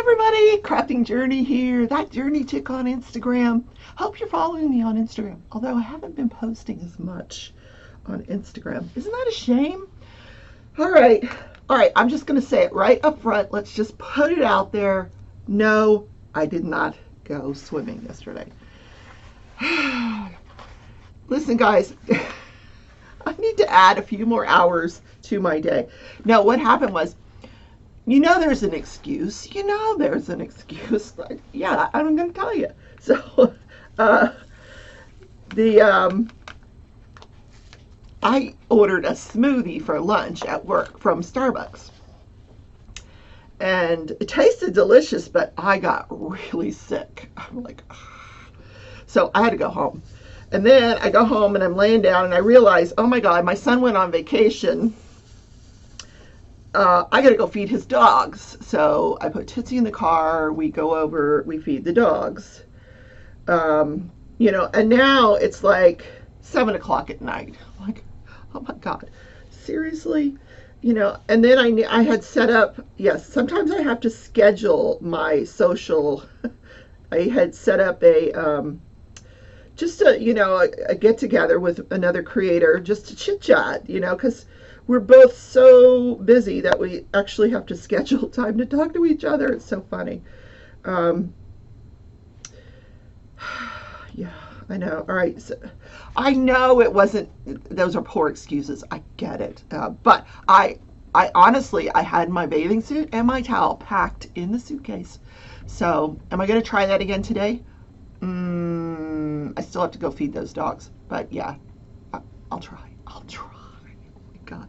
everybody, Crafting Journey here, that journey chick on Instagram. Hope you're following me on Instagram, although I haven't been posting as much on Instagram. Isn't that a shame? All right, I'm just going to say it right up front. Let's just put it out there. No, I did not go swimming yesterday. Listen, guys, I need to add a few more hours to my day. No, what happened was, there's an excuse. There's an excuse. Like, yeah, I'm going to tell you. So, I ordered a smoothie for lunch at work from Starbucks. And it tasted delicious, but I got really sick. I'm like, ugh. So I had to go home. And then I go home and I'm laying down and I realize, oh my God, my son went on vacation. I got to go feed his dogs. So I put Tootsie in the car. We go over, we feed the dogs. And now it's like 7 o'clock at night. I'm like, oh my God, seriously? And then I had set up, yes, sometimes I have to schedule my social. I had set up a get together with another creator just to chit chat, because we're both so busy that we actually have to schedule time to talk to each other. It's so funny. Yeah, I know. All right. So, I know it wasn't, those are poor excuses. I get it. But I honestly, I had my bathing suit and my towel packed in the suitcase. So am I going to try that again today? I still have to go feed those dogs. But yeah, I'll try. God.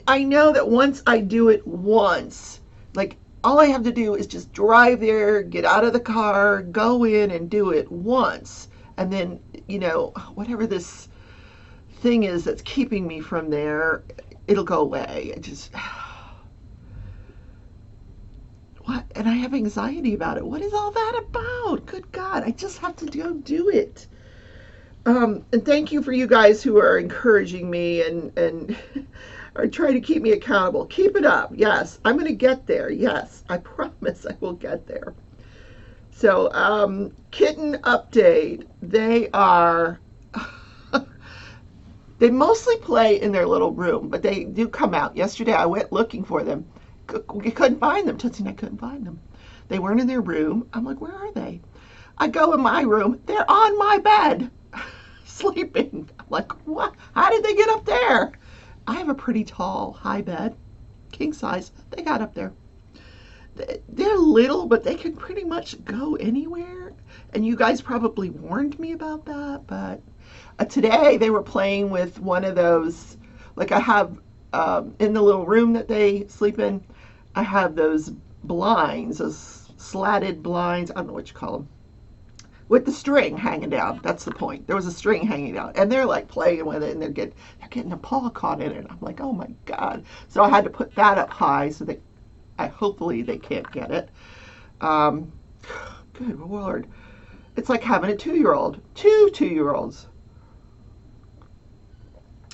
I know that once I do it once, like all I have to do is just drive there, get out of the car, go in and do it once. And then, whatever this thing is that's keeping me from there, it'll go away. What? And I have anxiety about it. What is all that about? Good God, I just have to go do it. And thank you for you guys who are encouraging me and are trying to keep me accountable. Keep it up. Yes, I'm going to get there. Yes, I promise I will get there. So, kitten update. They are, they mostly play in their little room, but they do come out. Yesterday I went looking for them. We couldn't find them. Tootsie and I couldn't find them. They weren't in their room. I'm like, where are they? I go in my room. They're on my bed. Sleeping. I'm like, what? How did they get up there? I have a pretty tall, high bed, king size. They got up there. They're little, but they can pretty much go anywhere. And you guys probably warned me about that. But today they were playing with one of those, like I have in the little room that they sleep in, I have those blinds, those slatted blinds. I don't know what you call them. With the string hanging down. That's the point. There was a string hanging down. And they're like playing with it and they're getting a paw caught in it. I'm like, oh my God. So I had to put that up high so that hopefully they can't get it. Good Lord. It's like having a 2-year-old. Two 2-year-olds.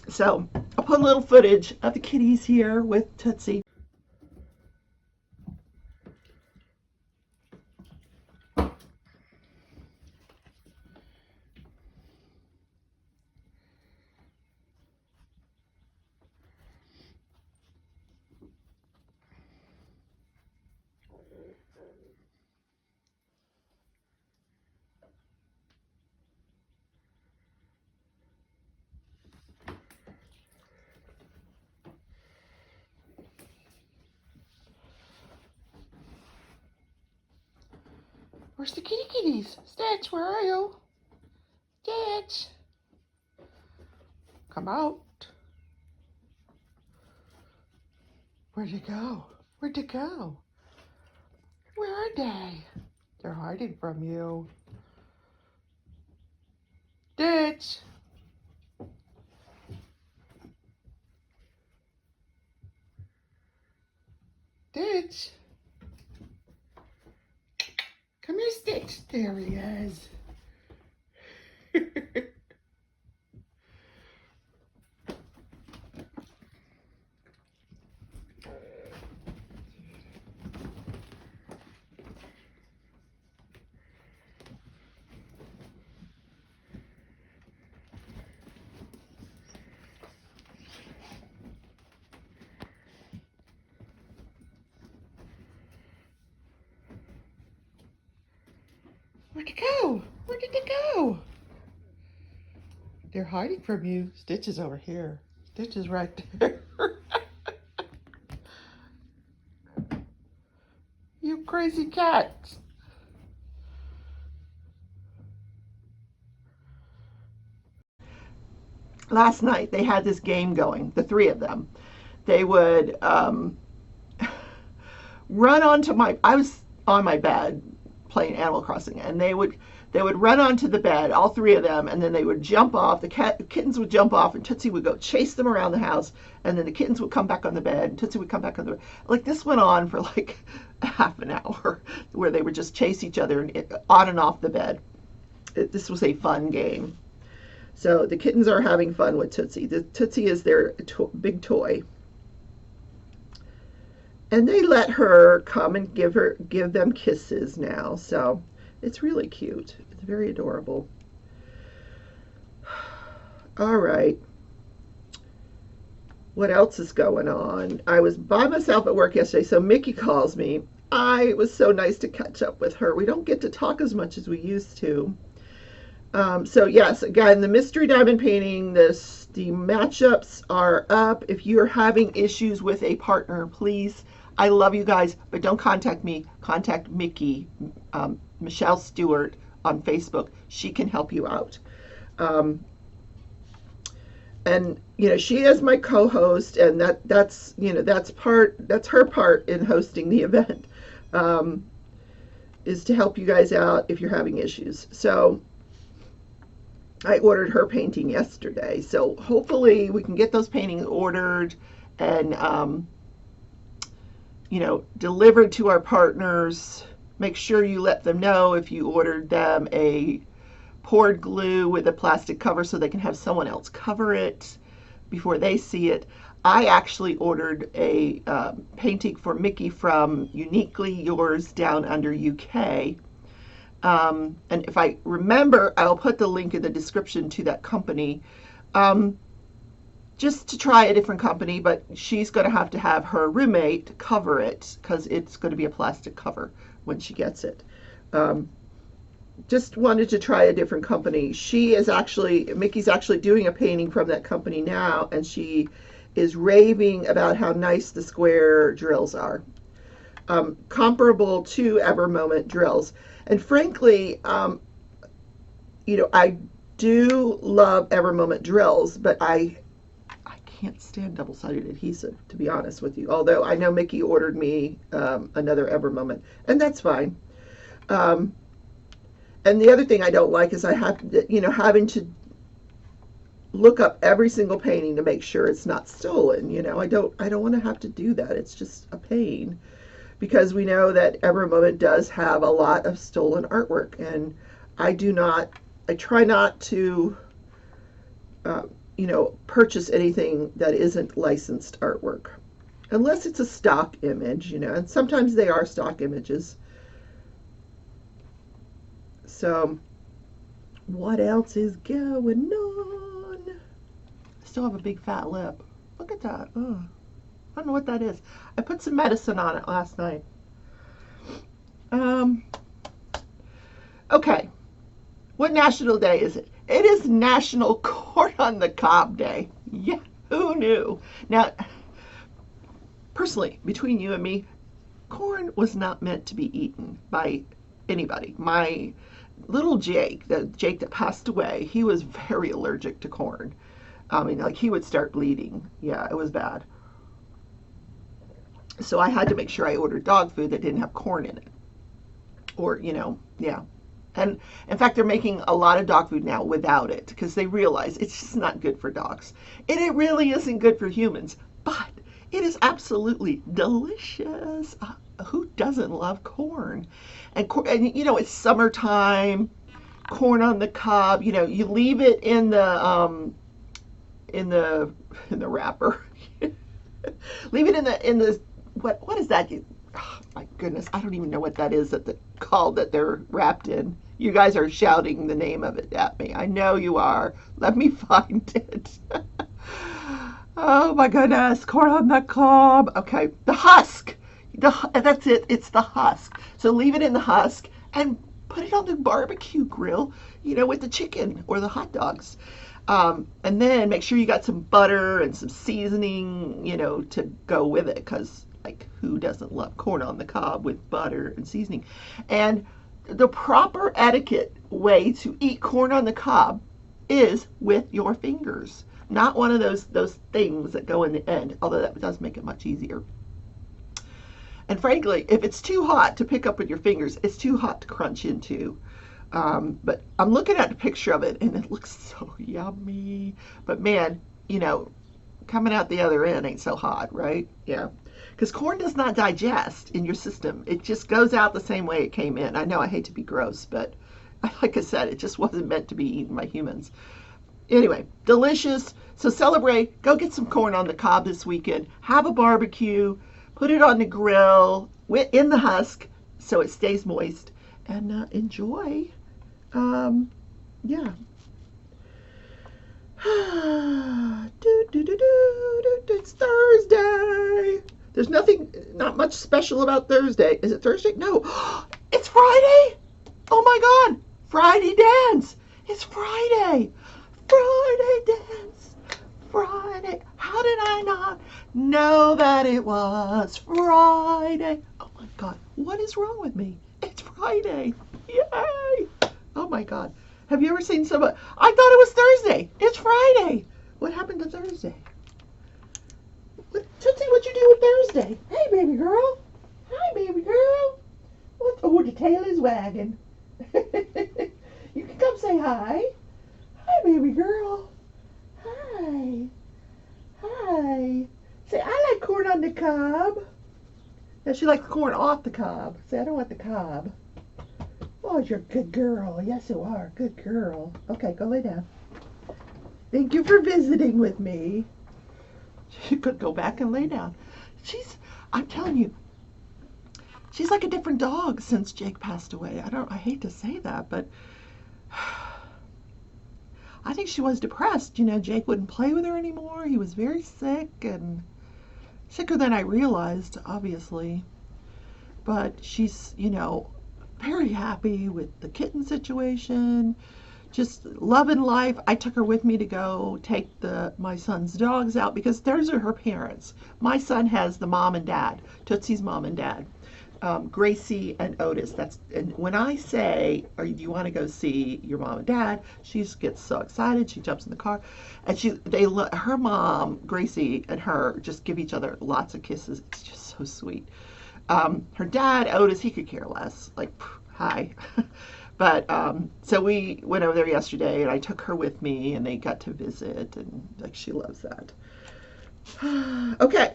So I'll put a little footage of the kitties here with Tootsie. Where's the kitties? Stitch, where are you? Stitch. Come out. Where'd you go? Where'd you go? Where are they? They're hiding from you. Stitch. Stitch. Come here, Stitch. There he is. Where'd it go? Where did it go? They're hiding from you. Stitch is over here. Stitch is right there. You crazy cat. Last night they had this game going, the three of them. They would run onto I was on my bed playing Animal Crossing, and they would run onto the bed, all three of them, and then they would jump off. The kittens would jump off, and Tootsie would go chase them around the house, and then the kittens would come back on the bed, and Tootsie would come back on the bed. Like, this went on for like half an hour, where they would just chase each other on and off the bed. This was a fun game. So the kittens are having fun with Tootsie. Tootsie is their big toy. And they let her come and give them kisses now. So it's really cute. It's very adorable. All right. What else is going on? I was by myself at work yesterday, so Mickey calls me. It was so nice to catch up with her. We don't get to talk as much as we used to. So yes, again, the mystery diamond painting, the matchups are up. If you're having issues with a partner, please, I love you guys, but don't contact me. Contact Mickey, Michelle Stewart on Facebook. She can help you out. And she is my co-host, and that's her part in hosting the event, is to help you guys out if you're having issues. So I ordered her painting yesterday, so hopefully we can get those paintings ordered and delivered to our partners. Make sure you let them know if you ordered them a poured glue with a plastic cover so they can have someone else cover it before they see it. I actually ordered a painting for Mickey from Uniquely Yours Down Under UK. And if I remember, I'll put the link in the description to that company, just to try a different company, but she's going to have her roommate cover it because it's going to be a plastic cover when she gets it. Just wanted to try a different company. Mickey's actually doing a painting from that company now, and she is raving about how nice the square drills are. Comparable to Ever Moment drills. And frankly, I do love Ever Moment drills, but I can't stand double-sided adhesive, to be honest with you. Although I know Mickey ordered me another Ever Moment, and that's fine. And the other thing I don't like is I have to, having to look up every single painting to make sure it's not stolen. I don't want to have to do that. It's just a pain, because we know that Ever Moment does have a lot of stolen artwork, and I try not to, purchase anything that isn't licensed artwork, unless it's a stock image, and sometimes they are stock images. So, what else is going on? I still have a big fat lip. Look at that. Oh, I don't know what that is. I put some medicine on it last night. Okay. What national day is it? It is National Corn on the Cob Day. Yeah, who knew? Now, personally, between you and me, corn was not meant to be eaten by anybody. My little Jake, the Jake that passed away, he was very allergic to corn. I mean, like, he would start bleeding. Yeah, it was bad. So I had to make sure I ordered dog food that didn't have corn in it. Or, yeah. And in fact, they're making a lot of dog food now without it, because they realize it's just not good for dogs. And it really isn't good for humans, but it is absolutely delicious. Who doesn't love corn? And it's summertime, corn on the cob. You leave it in the wrapper. Leave it in the what is that? Oh, my goodness, I don't even know what that is called that they're wrapped in. You guys are shouting the name of it at me. I know you are. Let me find it. Oh my goodness, corn on the cob. Okay, the husk. That's it. It's the husk. So leave it in the husk, and put it on the barbecue grill, with the chicken or the hot dogs. And then make sure you got some butter and some seasoning, to go with it, because like who doesn't love corn on the cob with butter and seasoning? And the proper etiquette way to eat corn on the cob is with your fingers, not one of those things that go in the end, although that does make it much easier. And frankly, if it's too hot to pick up with your fingers, it's too hot to crunch into. But I'm looking at a picture of it, and it looks so yummy. But man, coming out the other end ain't so hot, right? Yeah. Because corn does not digest in your system. It just goes out the same way it came in. I know I hate to be gross, but like I said, it just wasn't meant to be eaten by humans. Anyway, delicious. So celebrate. Go get some corn on the cob this weekend. Have a barbecue. Put it on the grill in the husk so it stays moist, and enjoy. Yeah. It's Thursday. There's not much special about Thursday. Is it Thursday? No. It's Friday. Oh my God. Friday dance. It's Friday. Friday dance. Friday. How did I not know that it was Friday? Oh my God. What is wrong with me? It's Friday. Yay. Oh my God. Have you ever seen somebody? I thought it was Thursday. It's Friday. What happened to Thursday? Tootsie, what you do with Thursday? Hey, baby girl. Hi, baby girl. Oh, the tail is wagging. You can come say hi. Hi, baby girl. Hi. Hi. Say, I like corn on the cob. Now, she likes corn off the cob. Say, I don't want the cob. Oh, you're a good girl. Yes, you are. Good girl. Okay, go lay down. Thank you for visiting with me. She could go back and lay down. I'm telling you, she's like a different dog since Jake passed away. I hate to say that, but I think she was depressed. Jake wouldn't play with her anymore. He was very sick, and sicker than I realized, obviously. But she's, very happy with the kitten situation, just loving life. I took her with me to go take my son's dogs out, because those are her parents. My son has the mom and dad, Tootsie's mom and dad, Gracie and Otis. And when I say, do you want to go see your mom and dad? She gets so excited. She jumps in the car, and her mom, Gracie, and her just give each other lots of kisses. It's just so sweet. Her dad, Otis, he could care less. Like, hi. But so we went over there yesterday, and I took her with me, and they got to visit, and like she loves that. Okay,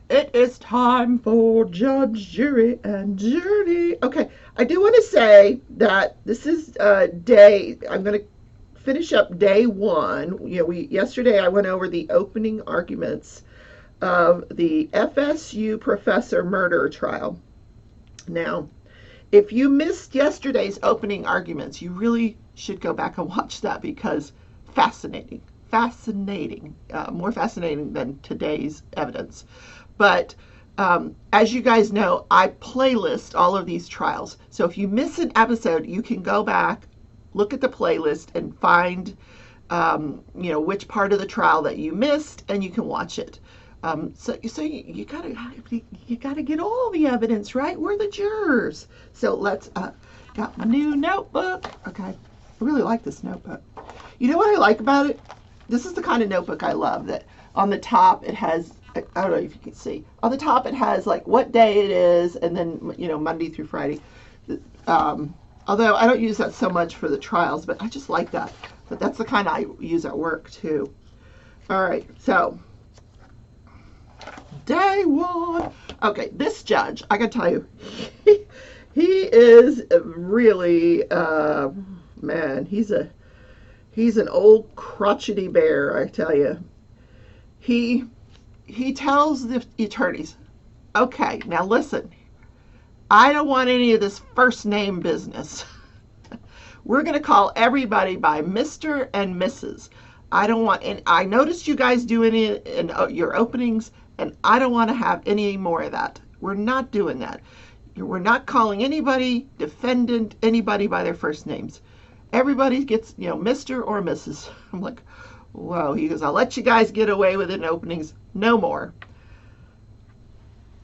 it is time for Judge, Jury, and Journey. Okay, I do want to say that this is I'm going to finish up day one. Yesterday I went over the opening arguments of the FSU professor murder trial. Now, if you missed yesterday's opening arguments, you really should go back and watch that, because fascinating, more fascinating than today's evidence. But as you guys know, I playlist all of these trials. So if you miss an episode, you can go back, look at the playlist, and find which part of the trial that you missed, and you can watch it. So you gotta get all the evidence, right? We're the jurors. So let's got my new notebook. Okay, I really like this notebook. You know what I like about it? This is the kind of notebook I love. That on the top it has, I don't know if you can see. On the top it has like what day it is, and then Monday through Friday. Although I don't use that so much for the trials, but I just like that. But that's the kind I use at work too. All right, so. Day one. Okay, this judge, I gotta tell you, he is really, man, he's an old crotchety bear, I tell you. He tells the attorneys, okay, now listen, I don't want any of this first name business. We're gonna call everybody by Mr. and Mrs. I noticed you guys doing it in your openings, and I don't want to have any more of that. We're not doing that. We're not calling anybody, defendant, anybody by their first names. Everybody gets, Mr. or Mrs. I'm like, whoa. He goes, I'll let you guys get away with it in openings. No more.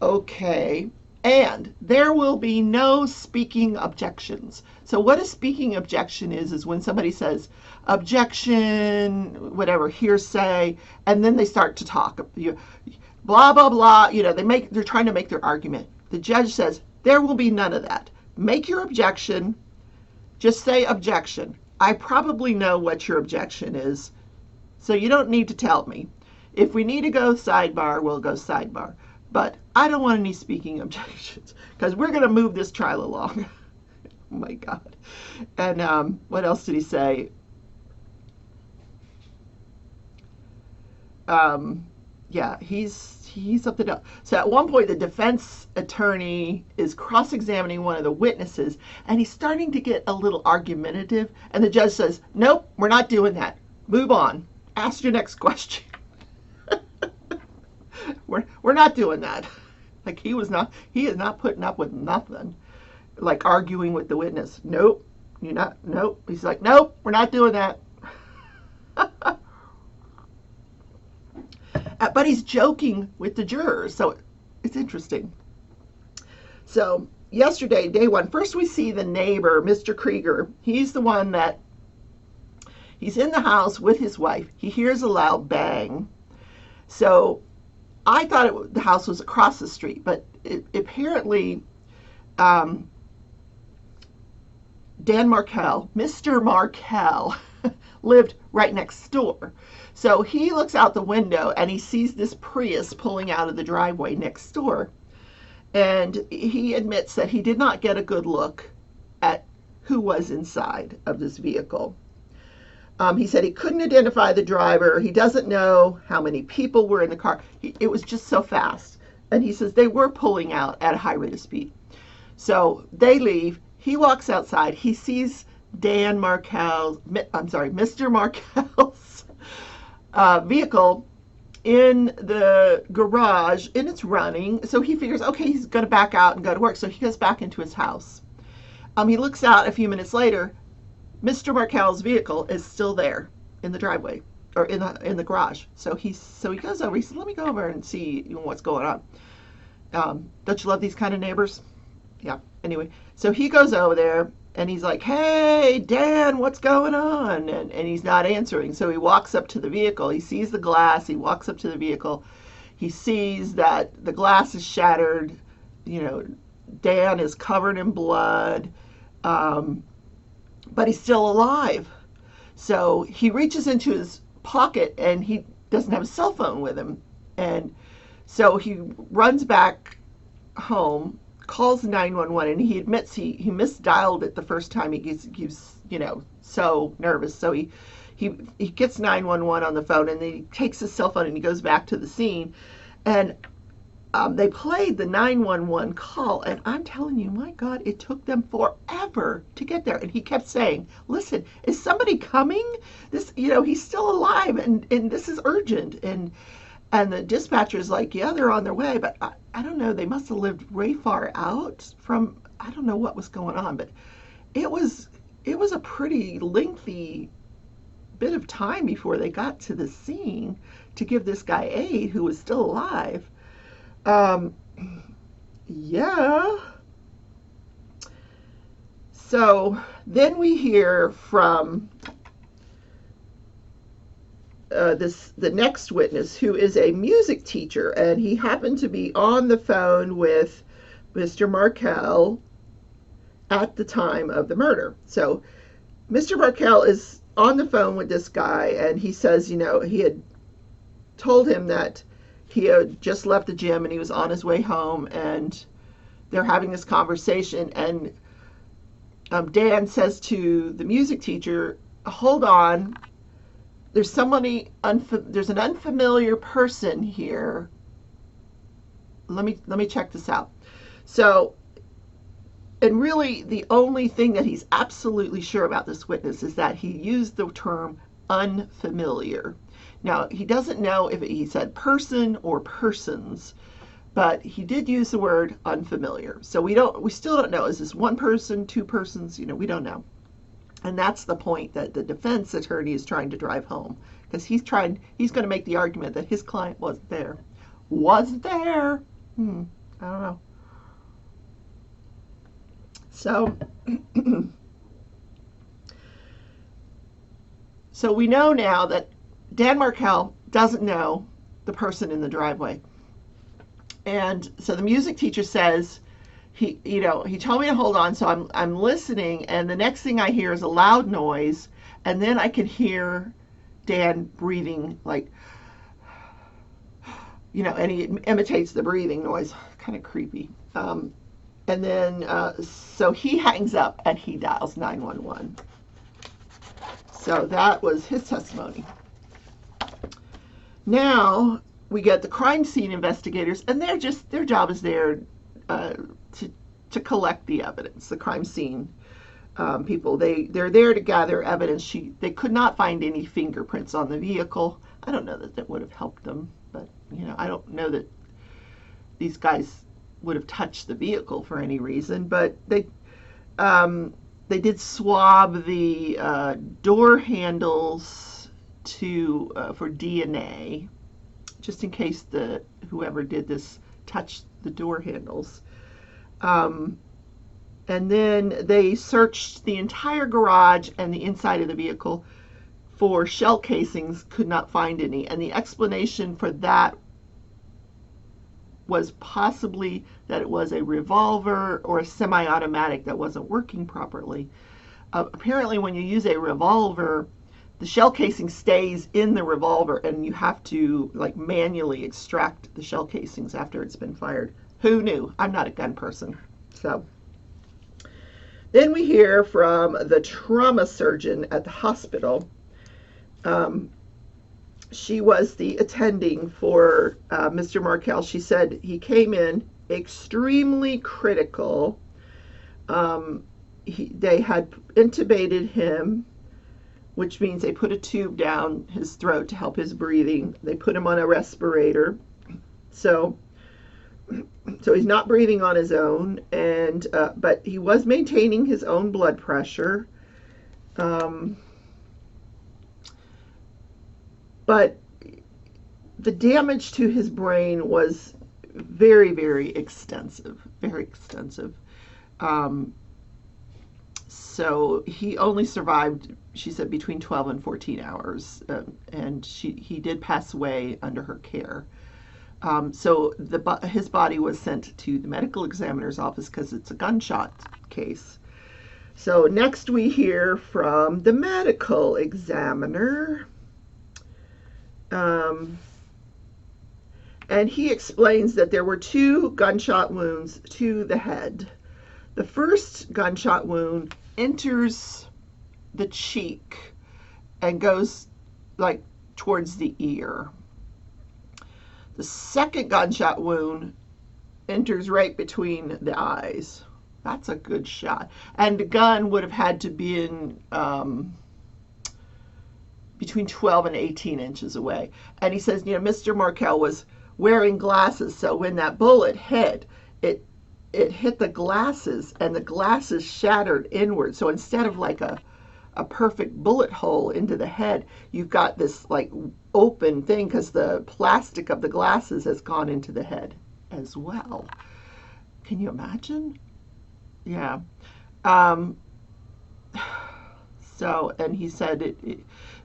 Okay. And there will be no speaking objections. So what a speaking objection is when somebody says objection, whatever, hearsay, and then they start to talk. Blah, blah, blah. They're trying to make their argument. The judge says, there will be none of that. Make your objection. Just say objection. I probably know what your objection is, so you don't need to tell me. If we need to go sidebar, we'll go sidebar. But I don't want any speaking objections because we're going to move this trial along. Oh my God. And what else did he say? Yeah, he's something else. So at one point, the defense attorney is cross-examining one of the witnesses, and he's starting to get a little argumentative. And the judge says, "Nope, we're not doing that. Move on. Ask your next question." We're not doing that. Like he is not putting up with nothing. Like arguing with the witness. Nope, you're not. Nope. He's like, nope, we're not doing that. But he's joking with the jurors, so it's interesting. So yesterday, day one, first we see the neighbor, Mr. Krieger. He's the one that he's in the house with his wife. He hears a loud bang. So I thought the house was across the street, but apparently Dan Markel, Mr. Markel, lived right next door. So he looks out the window and he sees this Prius pulling out of the driveway next door. And he admits that he did not get a good look at who was inside of this vehicle. He said he couldn't identify the driver. He doesn't know how many people were in the car. It was just so fast. And he says they were pulling out at a high rate of speed. So they leave. He walks outside. He sees Mr. Markel's vehicle in the garage, and it's running. So he figures, okay, he's going to back out and go to work. So he goes back into his house. He looks out a few minutes later. Mr. Markel's vehicle is still there in the driveway or in the garage. So he goes over. He says, "Let me go over and see what's going on." Don't you love these kind of neighbors? Yeah. Anyway, so he goes over there and he's like, "Hey, Dan, what's going on?" And he's not answering. So he walks up to the vehicle. He sees the glass. He walks up to the vehicle. He sees that the glass is shattered. Dan is covered in blood. But he's still alive. So he reaches into his pocket and he doesn't have a cell phone with him. And so he runs back home, calls 911, and he admits he misdialed it the first time. He was so nervous. So he gets 911 on the phone, and then he takes his cell phone and he goes back to the scene. And they played the 911 call, and I'm telling you, my God, it took them forever to get there. And he kept saying, "Listen, is somebody coming? This, he's still alive, and this is urgent." And the dispatcher's like, "Yeah, they're on their way," but I don't know. They must have lived way far out from. I don't know what was going on, but it was a pretty lengthy bit of time before they got to the scene to give this guy aid who was still alive. Yeah. So then we hear from the next witness, who is a music teacher, and he happened to be on the phone with Mr. Markel at the time of the murder. So Mr. Markel is on the phone with this guy, and he says, he had told him that he had just left the gym and he was on his way home, and they're having this conversation, and Dan says to the music teacher, "Hold on, there's an unfamiliar person here. Let me check this out." So, and really the only thing that he's absolutely sure about this witness is that he used the term unfamiliar. Now, he doesn't know if he said person or persons, but he did use the word unfamiliar. So we still don't know. Is this one person, two persons? We don't know. And that's the point that the defense attorney is trying to drive home, because he's going to make the argument that his client wasn't there. Wasn't there? I don't know. So, so we know now that Dan Markel doesn't know the person in the driveway. And so the music teacher says, he told me to hold on, so I'm listening, and the next thing I hear is a loud noise, and then I can hear Dan breathing, like, and he imitates the breathing noise, kind of creepy. And then, so he hangs up and he dials 911. So that was his testimony. Now we get the crime scene investigators, and their job is there to collect the evidence. The crime scene people, they're there to gather evidence. They could not find any fingerprints on the vehicle. I don't know that would have helped them, but I don't know that these guys would have touched the vehicle for any reason. But they did swab the door handles for DNA, just in case whoever did this touched the door handles. And then they searched the entire garage and the inside of the vehicle for shell casings, could not find any. And the explanation for that was possibly that it was a revolver or a semi-automatic that wasn't working properly. Apparently, when you use a revolver, the shell casing stays in the revolver, and you have to manually extract the shell casings after it's been fired. Who knew? I'm not a gun person. So then we hear from the trauma surgeon at the hospital. She was the attending for Mr. Markel. She said he came in extremely critical. They had intubated him, which means they put a tube down his throat to help his breathing. They put him on a respirator. So he's not breathing on his own, and but he was maintaining his own blood pressure. But the damage to his brain was very, very extensive, very extensive. So he only survived, she said, between 12 and 14 hours, and he did pass away under her care. So his body was sent to the medical examiner's office because it's a gunshot case. So next we hear from the medical examiner. And he explains that there were 2 gunshot wounds to the head. The first gunshot wound enters the cheek and goes towards the ear. The second gunshot wound enters right between the eyes. That's a good shot. And the gun would have had to be in between 12 and 18 inches away. And he says, Mr. Markel was wearing glasses, so when that bullet hit, it hit the glasses, and the glasses shattered inward. So instead of a perfect bullet hole into the head, you've got this open thing because the plastic of the glasses has gone into the head as well. Can you imagine? Yeah. So, and he said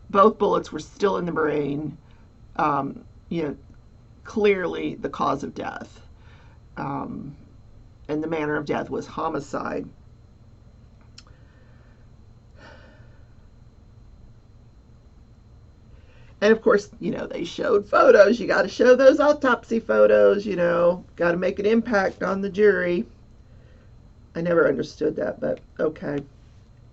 both bullets were still in the brain. Clearly the cause of death. And the manner of death was homicide. And of course, they showed photos. You got to show those autopsy photos, got to make an impact on the jury. I never understood that, but okay.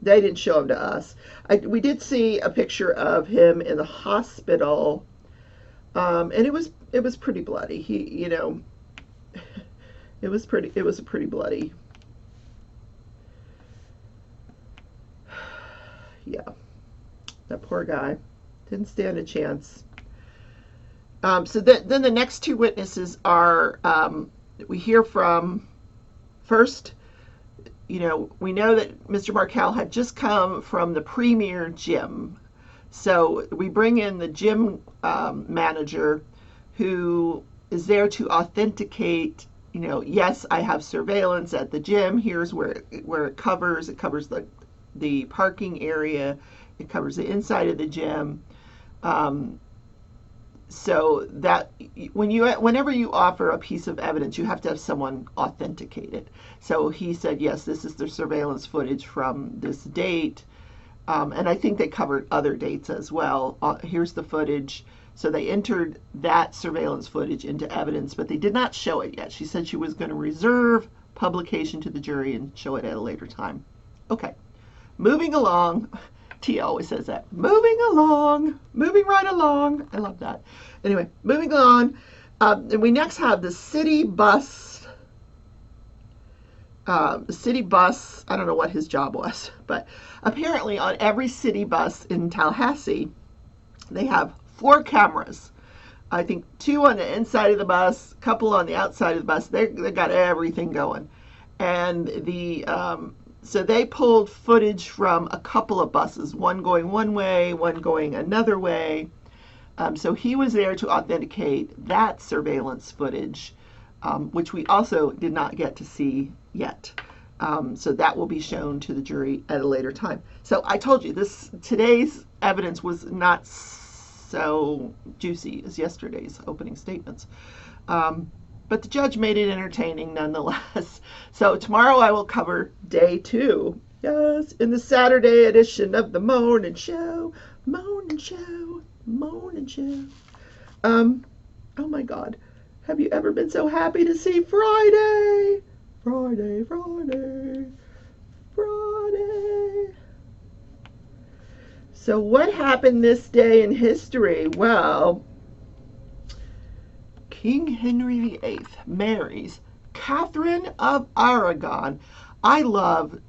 They didn't show them to us. We did see a picture of him in the hospital, and it was pretty bloody. It was pretty bloody. Yeah, that poor guy didn't stand a chance. So then the next two witnesses are, we hear from, first, we know that Mr. Markel had just come from the premier gym. So we bring in the gym manager who is there to authenticate, yes, I have surveillance at the gym. Here's where it covers. It covers the parking area. It covers the inside of the gym. So that whenever you offer a piece of evidence, you have to have someone authenticate it. So he said, yes, this is the surveillance footage from this date. And I think they covered other dates as well. Here's the footage. So they entered that surveillance footage into evidence, but they did not show it yet. She said she was going to reserve publication to the jury and show it at a later time. Okay, moving along. Tia always says that. Moving along, moving right along. I love that. Anyway, moving on. And we next have the city bus. I don't know what his job was, but apparently on every city bus in Tallahassee, they have 4 cameras. I think 2 on the inside of the bus, a couple on the outside of the bus. They got everything going. And so they pulled footage from a couple of buses, one going one way, one going another way. So he was there to authenticate that surveillance footage, which we also did not get to see yet. So that will be shown to the jury at a later time. So I told you, today's evidence was not so juicy as yesterday's opening statements. But the judge made it entertaining nonetheless. So tomorrow I will cover day 2. Yes, in the Saturday edition of the morning show. Morning show. Morning show. Oh my God. Have you ever been so happy to see Friday? Friday, Friday, Friday. So what happened this day in history? Well, King Henry VIII marries Catherine of Aragon. I love,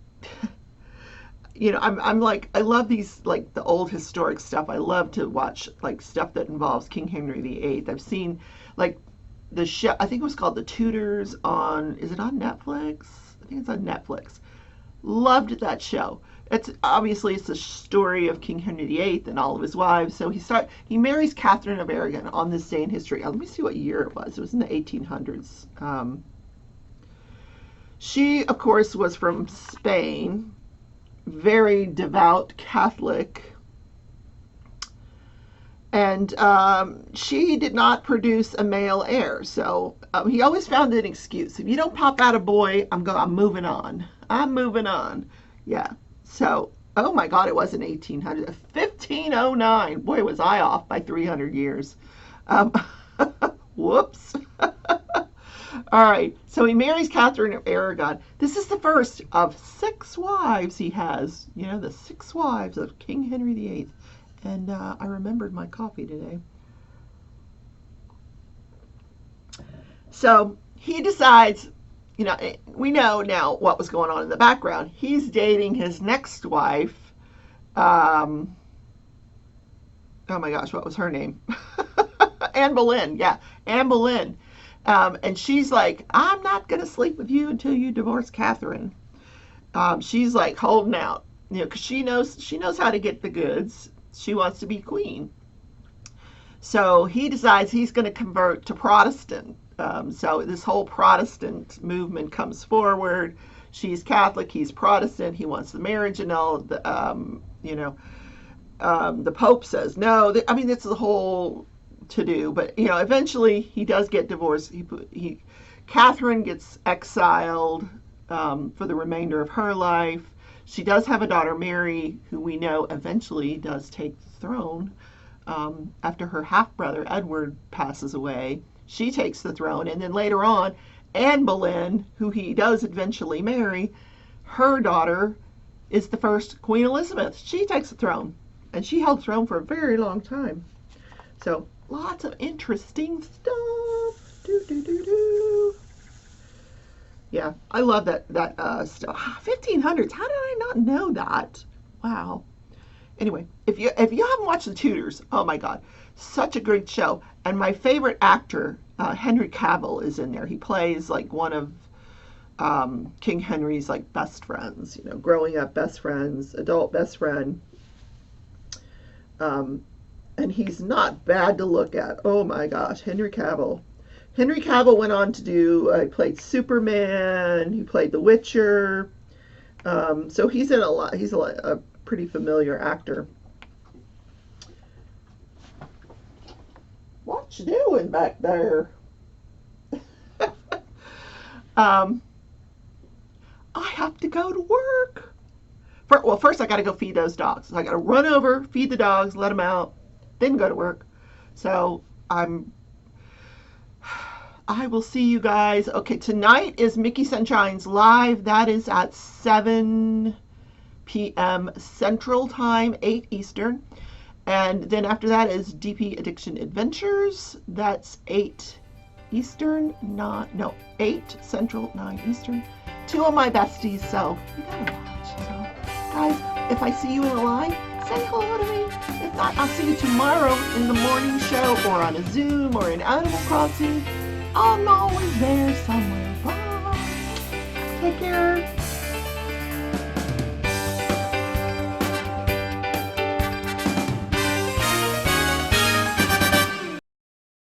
I'm like, I love these, like the old historic stuff. I love to watch like stuff that involves King Henry VIII. I've seen like the show, I think it was called The Tudors is it on Netflix? I think it's on Netflix. Loved that show. It's the story of King Henry VIII and all of his wives. So he marries Catherine of Aragon on this day in history. Let me see what year it was. It was in the 1800s. She, of course, was from Spain, very devout Catholic. And she did not produce a male heir. So he always found an excuse. If you don't pop out a boy, I'm moving on. I'm moving on. Yeah. So, oh my God, it wasn't 1800, 1509. Boy, was I off by 300 years. Whoops. All right, so he marries Catherine of Aragon. This is the first of 6 wives he has. The 6 wives of King Henry VIII. And I remembered my coffee today. So he decides, we know now what was going on in the background. He's dating his next wife. Oh my gosh, what was her name? Anne Boleyn. Yeah, Anne Boleyn. And she's like, I'm not going to sleep with you until you divorce Catherine. She's like holding out, because she knows how to get the goods. She wants to be queen. So he decides he's going to convert to Protestant. So this whole Protestant movement comes forward. She's Catholic, he's Protestant. He wants the marriage and all. The Pope says no. It's the whole to do. But eventually he does get divorced. Catherine gets exiled for the remainder of her life. She does have a daughter, Mary, who we know eventually does take the throne after her half-brother Edward passes away. She takes the throne, and then later on, Anne Boleyn, who he does eventually marry, her daughter is the first Queen Elizabeth. She takes the throne, and she held the throne for a very long time. So lots of interesting stuff. Yeah, I love that stuff. 1500s. How did I not know that? Wow. Anyway, if you haven't watched The Tudors, oh my God, Such a great show. And my favorite actor, Henry Cavill, is in there. He plays like one of King Henry's like best friends, you know, growing up best friends, adult best friend. Um, and he's not bad to look at. Oh my gosh, Henry Cavill. Henry Cavill went on to do, he played Superman, he played The Witcher. So he's in a lot, he's a pretty familiar actor. What you doing back there? um, I have to go to work. Well, first I got to go feed those dogs. So I got to run over, feed the dogs, let them out, then go to work. So I will see you guys. Okay, tonight is Mickey Sunshine's live. That is at 7 p.m. Central Time, 8 Eastern. And then after that is DP Addiction Adventures. That's 8 Eastern, 8 Central, 9 Eastern. Two of my besties, so you gotta watch. So, guys, if I see you in the line, say hello to me. If not, I'll see you tomorrow in the morning show or on a Zoom or in Animal Crossing. I'm always there somewhere. Bye. Take care.